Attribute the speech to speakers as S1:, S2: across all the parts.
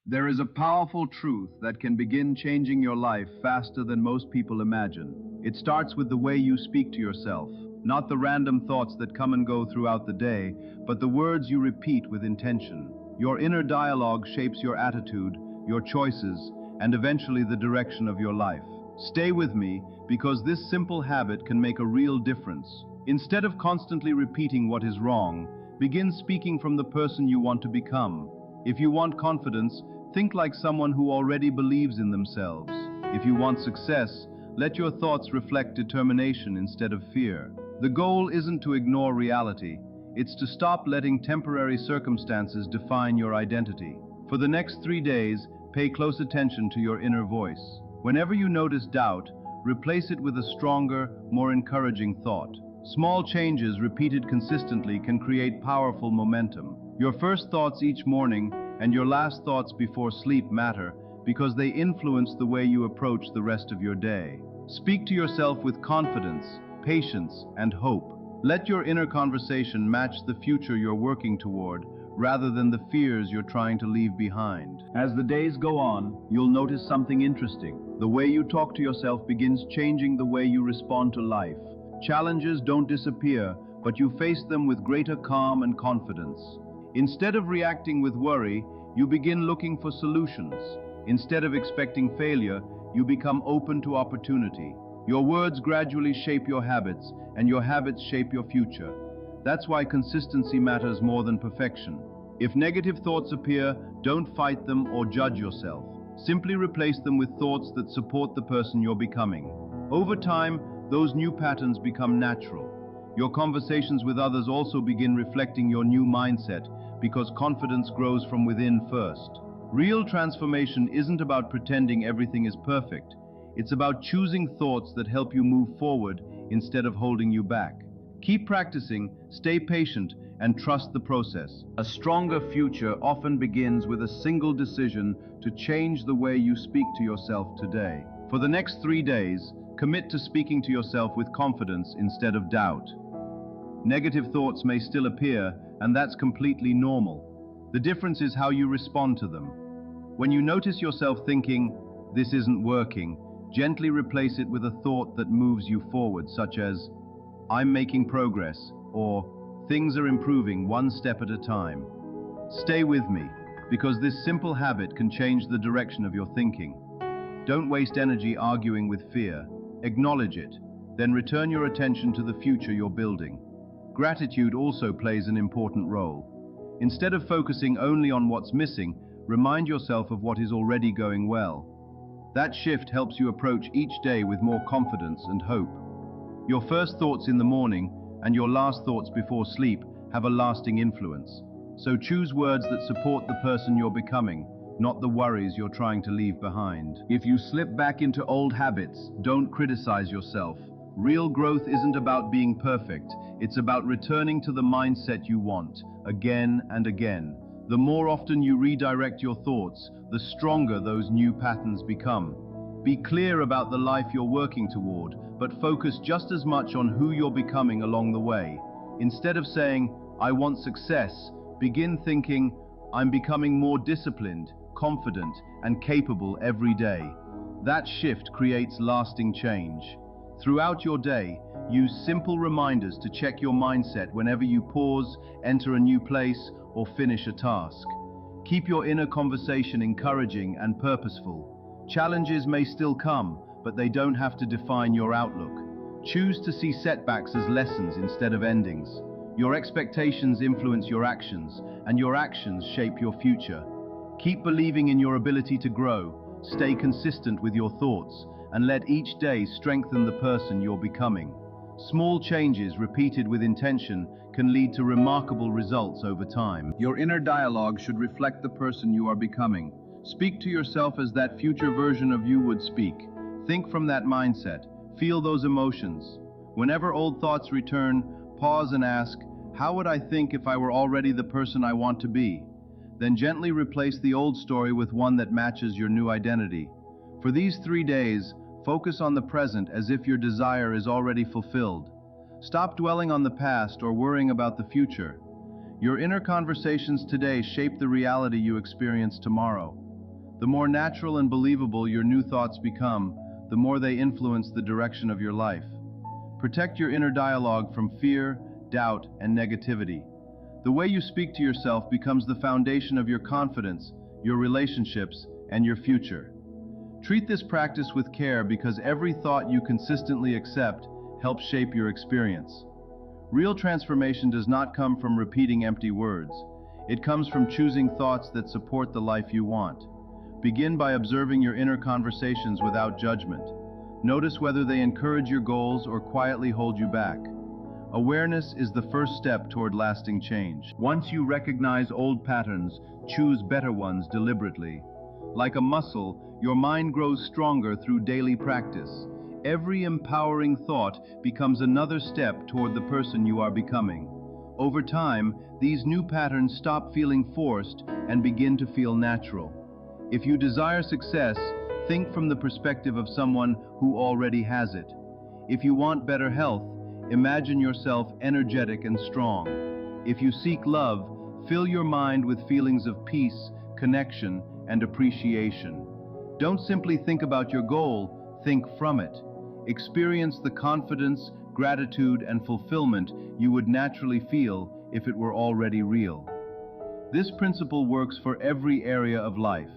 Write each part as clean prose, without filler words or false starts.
S1: There is a powerful truth that can begin changing your life faster than most people imagine. It starts with the way you speak to yourself, not the random thoughts that come and go throughout the day, but the words you repeat with intention. Your inner dialogue shapes your attitude, your choices, and eventually the direction of your life. Stay with me, because this simple habit can make a real difference. Instead of constantly repeating what is wrong, begin speaking from the person you want to become. If you want confidence, think like someone who already believes in themselves. If you want success, let your thoughts reflect determination instead of fear. The goal isn't to ignore reality, it's to stop letting temporary circumstances define your identity. For the next 3 days, pay close attention to your inner voice. Whenever you notice doubt, replace it with a stronger, more encouraging thought. Small changes repeated consistently can create powerful momentum. Your first thoughts each morning and your last thoughts before sleep matter because they influence the way you approach the rest of your day. Speak to yourself with confidence, patience, and hope. Let your inner conversation match the future you're working toward rather than the fears you're trying to leave behind. As the days go on, you'll notice something interesting. The way you talk to yourself begins changing the way you respond to life. Challenges don't disappear, but you face them with greater calm and confidence. Instead of reacting with worry, you begin looking for solutions. Instead of expecting failure, you become open to opportunity. Your words gradually shape your habits, and your habits shape your future. That's why consistency matters more than perfection. If negative thoughts appear, don't fight them or judge yourself. Simply replace them with thoughts that support the person you're becoming. Over time, those new patterns become natural. Your conversations with others also begin reflecting your new mindset because confidence grows from within first. Real transformation isn't about pretending everything is perfect. It's about choosing thoughts that help you move forward instead of holding you back. Keep practicing, stay patient, and trust the process. A stronger future often begins with a single decision to change the way you speak to yourself today. For the next 3 days, commit to speaking to yourself with confidence instead of doubt. Negative thoughts may still appear, and that's completely normal. The difference is how you respond to them. When you notice yourself thinking, "This isn't working," gently replace it with a thought that moves you forward, such as, "I'm making progress," or "Things are improving one step at a time." Stay with me, because this simple habit can change the direction of your thinking. Don't waste energy arguing with fear. Acknowledge it, then return your attention to the future you're building. Gratitude also plays an important role. Instead of focusing only on what's missing, remind yourself of what is already going well. That shift helps you approach each day with more confidence and hope. Your first thoughts in the morning and your last thoughts before sleep have a lasting influence. So choose words that support the person you're becoming, not the worries you're trying to leave behind. If you slip back into old habits, don't criticize yourself. Real growth isn't about being perfect. It's about returning to the mindset you want, again and again. The more often you redirect your thoughts, the stronger those new patterns become. Be clear about the life you're working toward, but focus just as much on who you're becoming along the way. Instead of saying, "I want success," begin thinking, "I'm becoming more disciplined, confident, and capable every day." That shift creates lasting change. Throughout your day, use simple reminders to check your mindset whenever you pause, enter a new place, or finish a task. Keep your inner conversation encouraging and purposeful. Challenges may still come, but they don't have to define your outlook. Choose to see setbacks as lessons instead of endings. Your expectations influence your actions, and your actions shape your future. Keep believing in your ability to grow, stay consistent with your thoughts, and let each day strengthen the person you're becoming. Small changes repeated with intention can lead to remarkable results over time. Your inner dialogue should reflect the person you are becoming. Speak to yourself as that future version of you would speak. Think from that mindset. Feel those emotions. Whenever old thoughts return, pause and ask, "How would I think if I were already the person I want to be?" Then gently replace the old story with one that matches your new identity. For these 3 days, focus on the present as if your desire is already fulfilled. Stop dwelling on the past or worrying about the future. Your inner conversations today shape the reality you experience tomorrow. The more natural and believable your new thoughts become, the more they influence the direction of your life. Protect your inner dialogue from fear, doubt, and negativity. The way you speak to yourself becomes the foundation of your confidence, your relationships, and your future. Treat this practice with care because every thought you consistently accept helps shape your experience. Real transformation does not come from repeating empty words. It comes from choosing thoughts that support the life you want. Begin by observing your inner conversations without judgment. Notice whether they encourage your goals or quietly hold you back. Awareness is the first step toward lasting change. Once you recognize old patterns, choose better ones deliberately. Like a muscle, your mind grows stronger through daily practice. Every empowering thought becomes another step toward the person you are becoming. Over time, these new patterns stop feeling forced and begin to feel natural. If you desire success, think from the perspective of someone who already has it. If you want better health, imagine yourself energetic and strong. If you seek love, fill your mind with feelings of peace, connection, and appreciation. Don't simply think about your goal, think from it. Experience the confidence, gratitude, and fulfillment you would naturally feel if it were already real. This principle works for every area of life.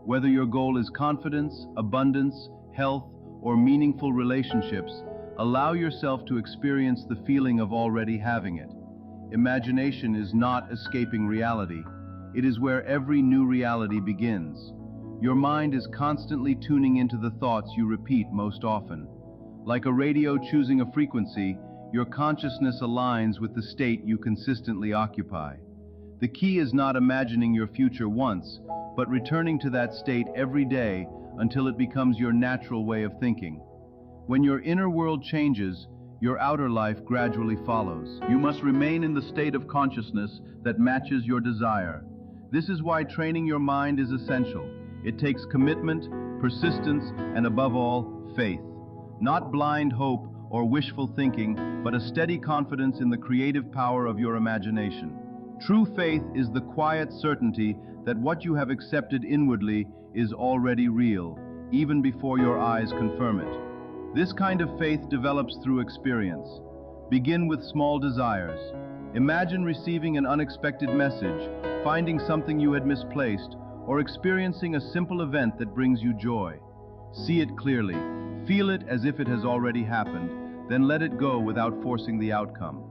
S1: Whether your goal is confidence, abundance, health, or meaningful relationships, allow yourself to experience the feeling of already having it. Imagination is not escaping reality. It is where every new reality begins. Your mind is constantly tuning into the thoughts you repeat most often. Like a radio choosing a frequency, your consciousness aligns with the state you consistently occupy. The key is not imagining your future once, but returning to that state every day until it becomes your natural way of thinking. When your inner world changes, your outer life gradually follows. You must remain in the state of consciousness that matches your desire. This is why training your mind is essential. It takes commitment, persistence, and above all, faith. Not blind hope or wishful thinking, but a steady confidence in the creative power of your imagination. True faith is the quiet certainty that what you have accepted inwardly is already real, even before your eyes confirm it. This kind of faith develops through experience. Begin with small desires. Imagine receiving an unexpected message, finding something you had misplaced, or experiencing a simple event that brings you joy. See it clearly, feel it as if it has already happened, then let it go without forcing the outcome.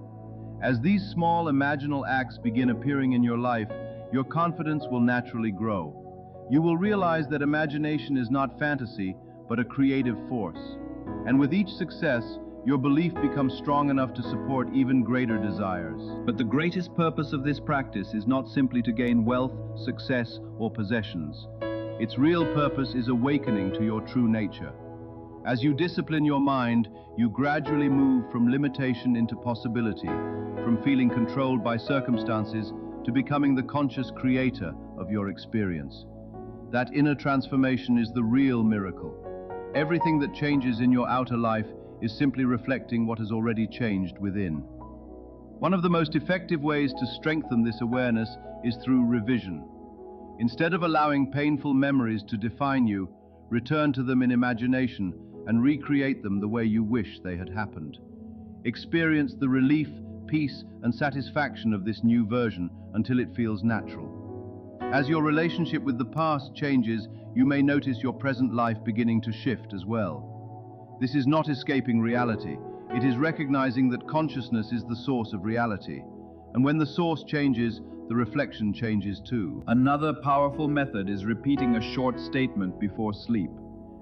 S1: As these small imaginal acts begin appearing in your life, your confidence will naturally grow. You will realize that imagination is not fantasy, but a creative force. And with each success, your belief becomes strong enough to support even greater desires. But the greatest purpose of this practice is not simply to gain wealth, success, or possessions. Its real purpose is awakening to your true nature. As you discipline your mind, you gradually move from limitation into possibility, from feeling controlled by circumstances to becoming the conscious creator of your experience. That inner transformation is the real miracle. Everything that changes in your outer life is simply reflecting what has already changed within. One of the most effective ways to strengthen this awareness is through revision. Instead of allowing painful memories to define you, return to them in imagination and recreate them the way you wish they had happened. Experience the relief, peace, and satisfaction of this new version until it feels natural. As your relationship with the past changes, you may notice your present life beginning to shift as well. This is not escaping reality. It is recognizing that consciousness is the source of reality. And when the source changes, the reflection changes too. Another powerful method is repeating a short statement before sleep.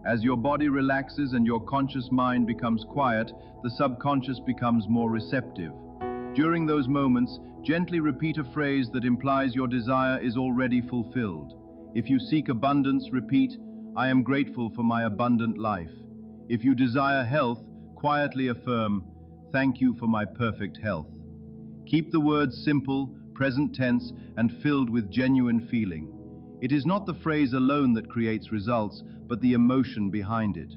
S1: As your body relaxes and your conscious mind becomes quiet, the subconscious becomes more receptive. During those moments, gently repeat a phrase that implies your desire is already fulfilled. If you seek abundance, repeat, "I am grateful for my abundant life." If you desire health, quietly affirm, "Thank you for my perfect health." Keep the words simple, present tense, and filled with genuine feeling. It is not the phrase alone that creates results, but the emotion behind it.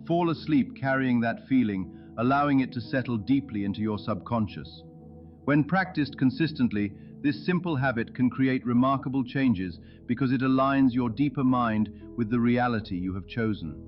S1: Fall asleep carrying that feeling, allowing it to settle deeply into your subconscious. When practiced consistently, This simple habit can create remarkable changes because it aligns your deeper mind with the reality you have chosen.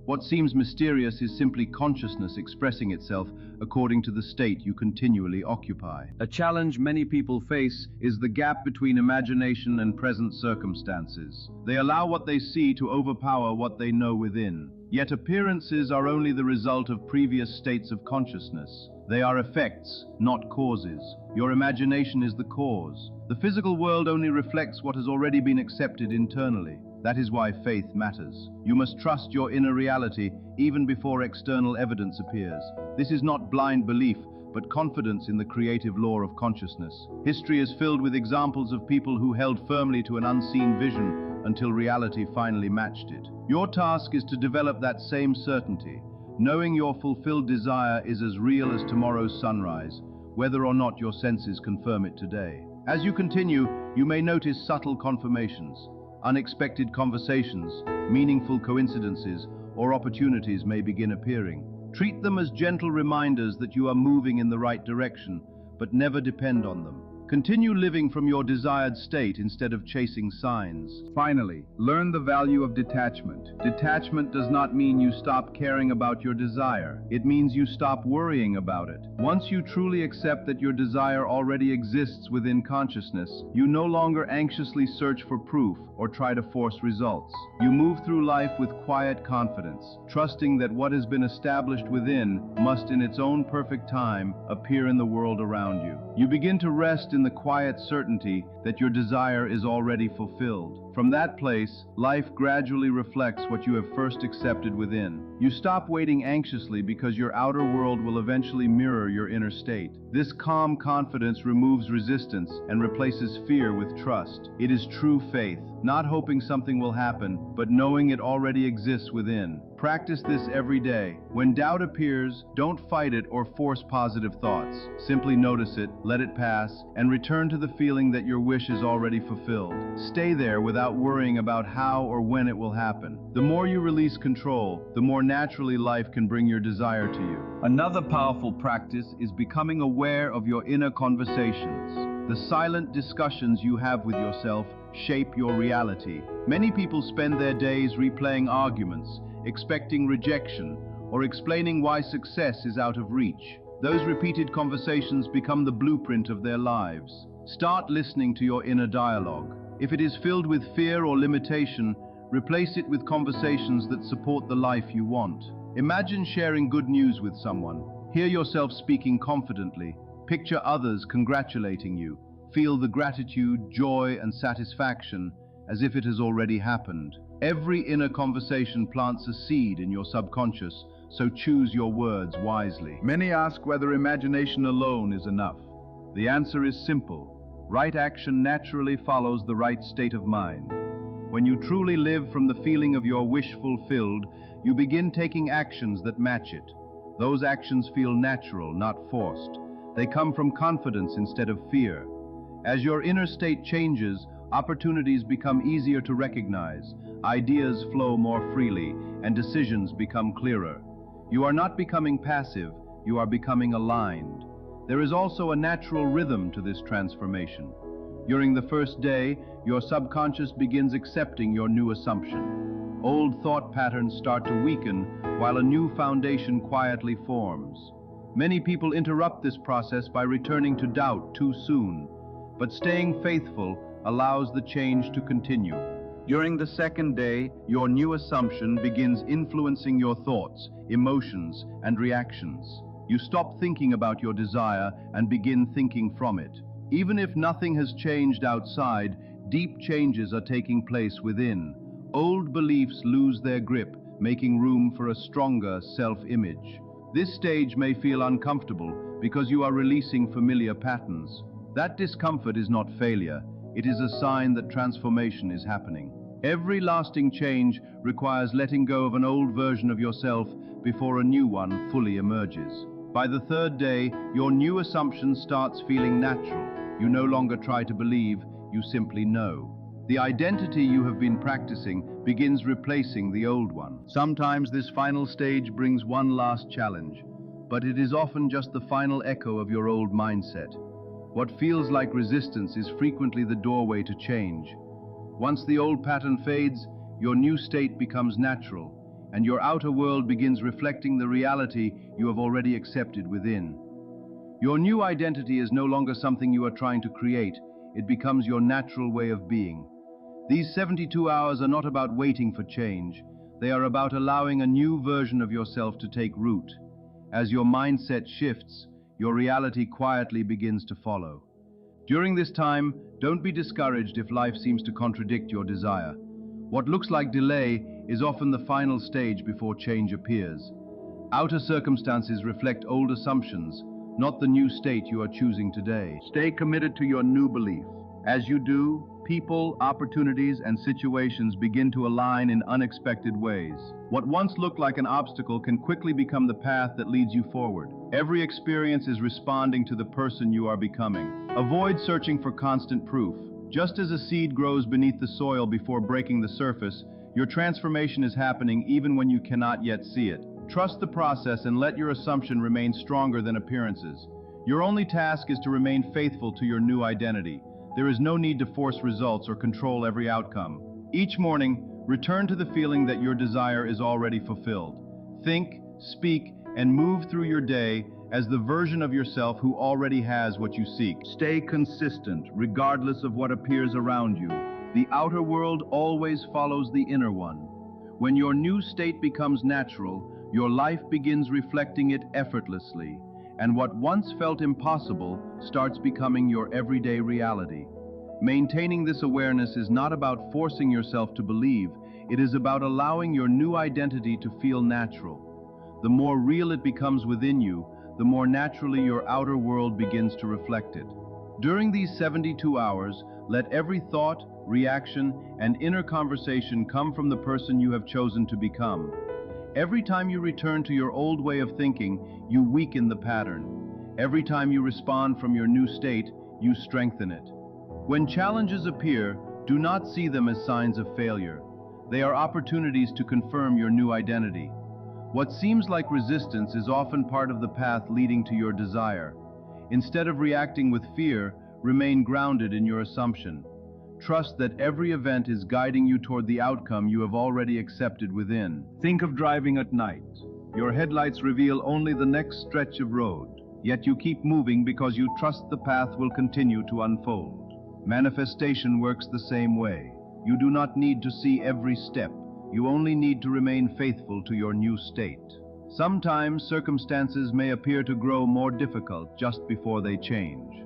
S1: What seems mysterious is simply consciousness expressing itself according to the state you continually occupy. A challenge many people face is the gap between imagination and present circumstances. They allow what they see to overpower what they know within. Yet appearances are only the result of previous states of consciousness. They are effects, not causes. Your imagination is the cause. The physical world only reflects what has already been accepted internally. That is why faith matters. You must trust your inner reality even before external evidence appears. This is not blind belief, but confidence in the creative law of consciousness. History is filled with examples of people who held firmly to an unseen vision until reality finally matched it. Your task is to develop that same certainty, knowing your fulfilled desire is as real as tomorrow's sunrise, whether or not your senses confirm it today. As you continue, you may notice subtle confirmations. Unexpected conversations, meaningful coincidences, or opportunities may begin appearing. Treat them as gentle reminders that you are moving in the right direction, but never depend on them. Continue living from your desired state instead of chasing signs. Finally, learn the value of detachment. Detachment does not mean you stop caring about your desire. It means you stop worrying about it. Once you truly accept that your desire already exists within consciousness, you no longer anxiously search for proof or try to force results. You move through life with quiet confidence, trusting that what has been established within must in its own perfect time appear in the world around you. You begin to rest in the quiet certainty that your desire is already fulfilled. From that place, life gradually reflects what you have first accepted within. You stop waiting anxiously because your outer world will eventually mirror your inner state. This calm confidence removes resistance and replaces fear with trust. It is true faith, not hoping something will happen, but knowing it already exists within. Practice this every day. When doubt appears, don't fight it or force positive thoughts. Simply notice it, let it pass, and return to the feeling that your wish is already fulfilled. Stay there without worrying about how or when it will happen. The more you release control, the more naturally life can bring your desire to you. Another powerful practice is becoming aware of your inner conversations. The silent discussions you have with yourself shape your reality. Many people spend their days replaying arguments, expecting rejection, or explaining why success is out of reach. Those repeated conversations become the blueprint of their lives. Start listening to your inner dialogue. If it is filled with fear or limitation, replace it with conversations that support the life you want. Imagine sharing good news with someone. Hear yourself speaking confidently. Picture others congratulating you. Feel the gratitude, joy, and satisfaction as if it has already happened. Every inner conversation plants a seed in your subconscious, so choose your words wisely. Many ask whether imagination alone is enough. The answer is simple. Right action naturally follows the right state of mind. When you truly live from the feeling of your wish fulfilled, you begin taking actions that match it. Those actions feel natural, not forced. They come from confidence instead of fear. As your inner state changes, opportunities become easier to recognize, ideas flow more freely, and decisions become clearer. You are not becoming passive, you are becoming aligned. There is also a natural rhythm to this transformation. During the first day, your subconscious begins accepting your new assumption. Old thought patterns start to weaken, while a new foundation quietly forms. Many people interrupt this process by returning to doubt too soon, but staying faithful allows the change to continue. During the second day, your new assumption begins influencing your thoughts, emotions, and reactions. You stop thinking about your desire and begin thinking from it. Even if nothing has changed outside, deep changes are taking place within. Old beliefs lose their grip, making room for a stronger self-image. This stage may feel uncomfortable because you are releasing familiar patterns. That discomfort is not failure. It is a sign that transformation is happening. Every lasting change requires letting go of an old version of yourself before a new one fully emerges. By the third day, your new assumption starts feeling natural. You no longer try to believe, you simply know. The identity you have been practicing begins replacing the old one. Sometimes this final stage brings one last challenge, but it is often just the final echo of your old mindset. What feels like resistance is frequently the doorway to change. Once the old pattern fades, your new state becomes natural, and your outer world begins reflecting the reality you have already accepted within. Your new identity is no longer something you are trying to create, it becomes your natural way of being. These 72 hours are not about waiting for change, they are about allowing a new version of yourself to take root. As your mindset shifts, your reality quietly begins to follow. During this time, don't be discouraged if life seems to contradict your desire. What looks like delay is often the final stage before change appears. Outer circumstances reflect old assumptions, not the new state you are choosing today. Stay committed to your new belief. As you do, people, opportunities, and situations begin to align in unexpected ways. What once looked like an obstacle can quickly become the path that leads you forward. Every experience is responding to the person you are becoming. Avoid searching for constant proof. Just as a seed grows beneath the soil before breaking the surface, your transformation is happening even when you cannot yet see it. Trust the process and let your assumption remain stronger than appearances. Your only task is to remain faithful to your new identity. There is no need to force results or control every outcome. Each morning, return to the feeling that your desire is already fulfilled. Think, speak, and move through your day as the version of yourself who already has what you seek. Stay consistent, regardless of what appears around you. The outer world always follows the inner one. When your new state becomes natural, your life begins reflecting it effortlessly, and what once felt impossible starts becoming your everyday reality. Maintaining this awareness is not about forcing yourself to believe, it is about allowing your new identity to feel natural. The more real it becomes within you, the more naturally your outer world begins to reflect it. During these 72 hours, let every thought, reaction, and inner conversation come from the person you have chosen to become. Every time you return to your old way of thinking, you weaken the pattern. Every time you respond from your new state, you strengthen it. When challenges appear, do not see them as signs of failure. They are opportunities to confirm your new identity. What seems like resistance is often part of the path leading to your desire. Instead of reacting with fear, remain grounded in your assumption. Trust that every event is guiding you toward the outcome you have already accepted within. Think of driving at night. Your headlights reveal only the next stretch of road, yet you keep moving because you trust the path will continue to unfold. Manifestation works the same way. You do not need to see every step. You only need to remain faithful to your new state. Sometimes circumstances may appear to grow more difficult just before they change.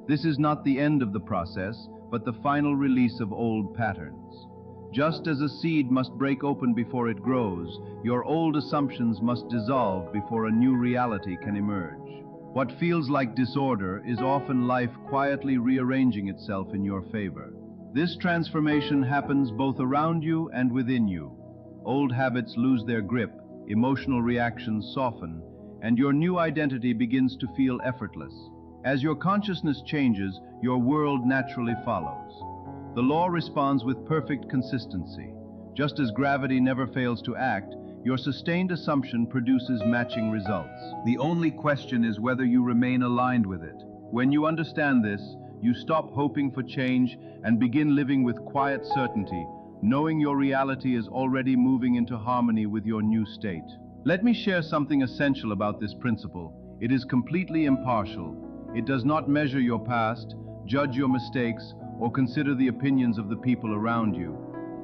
S1: This is not the end of the process, but the final release of old patterns. Just as a seed must break open before it grows, your old assumptions must dissolve before a new reality can emerge. What feels like disorder is often life quietly rearranging itself in your favor. This transformation happens both around you and within you. Old habits lose their grip, emotional reactions soften, and your new identity begins to feel effortless. As your consciousness changes, your world naturally follows. The law responds with perfect consistency. Just as gravity never fails to act, your sustained assumption produces matching results. The only question is whether you remain aligned with it. When you understand this, you stop hoping for change and begin living with quiet certainty, knowing your reality is already moving into harmony with your new state. Let me share something essential about this principle. It is completely impartial. It does not measure your past, judge your mistakes, or consider the opinions of the people around you.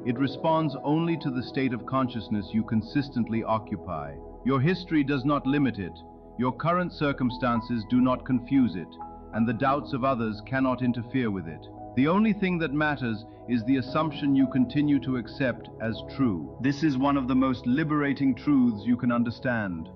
S1: It responds only to the state of consciousness you consistently occupy. Your history does not limit it, your current circumstances do not confuse it, and the doubts of others cannot interfere with it. The only thing that matters is the assumption you continue to accept as true. This is one of the most liberating truths you can understand.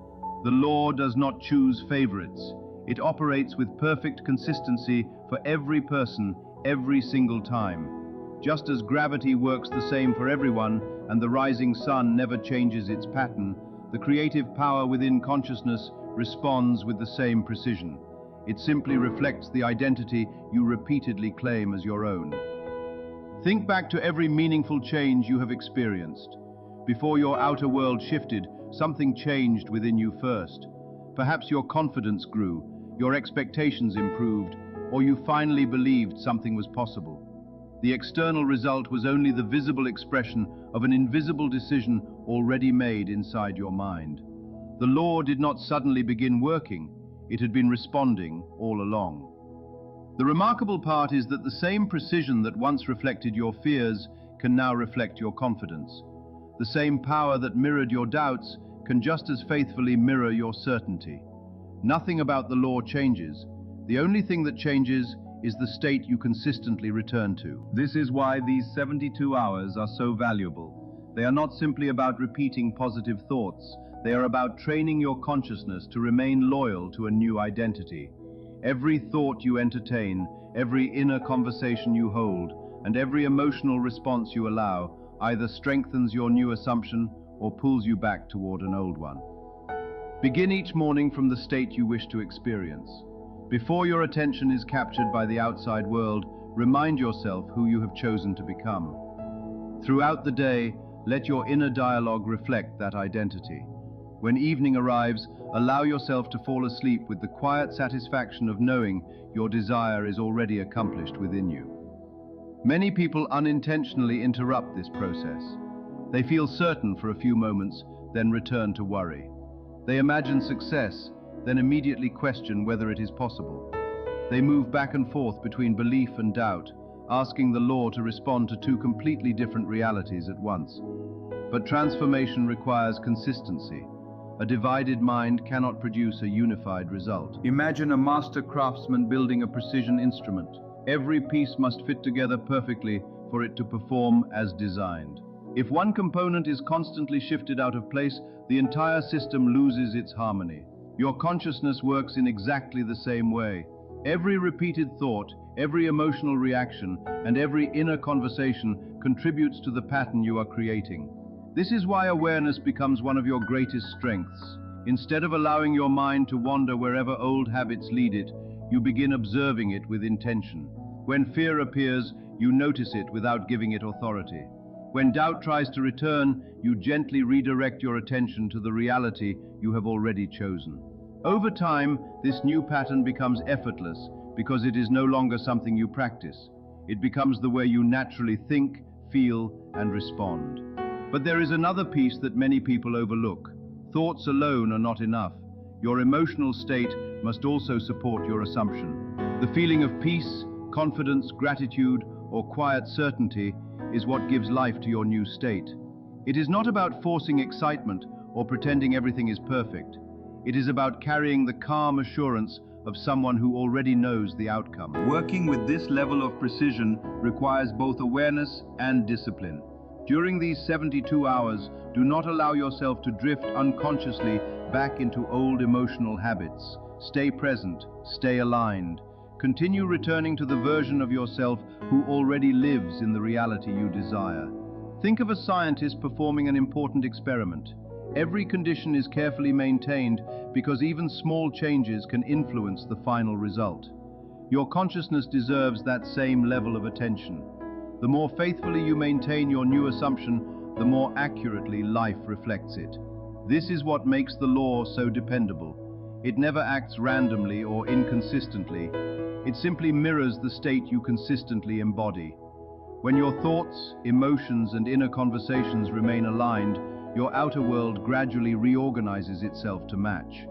S1: The law does not choose favorites. It operates with perfect consistency for every person, every single time. Just as gravity works the same for everyone, and the rising sun never changes its pattern, the creative power within consciousness responds with the same precision. It simply reflects the identity you repeatedly claim as your own. Think back to every meaningful change you have experienced. Before your outer world shifted, something changed within you first. Perhaps your confidence grew, your expectations improved, or you finally believed something was possible. The external result was only the visible expression of an invisible decision already made inside your mind. The law did not suddenly begin working, it had been responding all along. The remarkable part is that the same precision that once reflected your fears can now reflect your confidence. The same power that mirrored your doubts can just as faithfully mirror your certainty. Nothing about the law changes. The only thing that changes is the state you consistently return to. This is why these 72 hours are so valuable. They are not simply about repeating positive thoughts. They are about training your consciousness to remain loyal to a new identity. Every thought you entertain, every inner conversation you hold, and every emotional response you allow either strengthens your new assumption or pulls you back toward an old one. Begin each morning from the state you wish to experience. Before your attention is captured by the outside world, remind yourself who you have chosen to become. Throughout the day, let your inner dialogue reflect that identity. When evening arrives, allow yourself to fall asleep with the quiet satisfaction of knowing your desire is already accomplished within you. Many people unintentionally interrupt this process. They feel certain for a few moments, then return to worry. They imagine success, then immediately question whether it is possible. They move back and forth between belief and doubt, asking the law to respond to two completely different realities at once. But transformation requires consistency. A divided mind cannot produce a unified result. Imagine a master craftsman building a precision instrument. Every piece must fit together perfectly for it to perform as designed. If one component is constantly shifted out of place, the entire system loses its harmony. Your consciousness works in exactly the same way. Every repeated thought, every emotional reaction, and every inner conversation contributes to the pattern you are creating. This is why awareness becomes one of your greatest strengths. Instead of allowing your mind to wander wherever old habits lead it, you begin observing it with intention. When fear appears, you notice it without giving it authority. When doubt tries to return, you gently redirect your attention to the reality you have already chosen. Over time, this new pattern becomes effortless because it is no longer something you practice. It becomes the way you naturally think, feel, and respond. But there is another piece that many people overlook. Thoughts alone are not enough. Your emotional state must also support your assumption. The feeling of peace, confidence, gratitude, or quiet certainty is what gives life to your new state. It is not about forcing excitement or pretending everything is perfect. It is about carrying the calm assurance of someone who already knows the outcome. Working with this level of precision requires both awareness and discipline. During these 72 hours, do not allow yourself to drift unconsciously back into old emotional habits. Stay present, stay aligned. Continue returning to the version of yourself who already lives in the reality you desire. Think of a scientist performing an important experiment. Every condition is carefully maintained because even small changes can influence the final result. Your consciousness deserves that same level of attention. The more faithfully you maintain your new assumption, the more accurately life reflects it. This is what makes the law so dependable. It never acts randomly or inconsistently. It simply mirrors the state you consistently embody. When your thoughts, emotions, and inner conversations remain aligned, your outer world gradually reorganizes itself to match.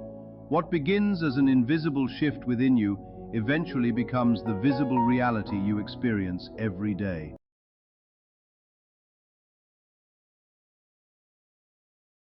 S1: What begins as an invisible shift within you eventually becomes the visible reality you experience every day.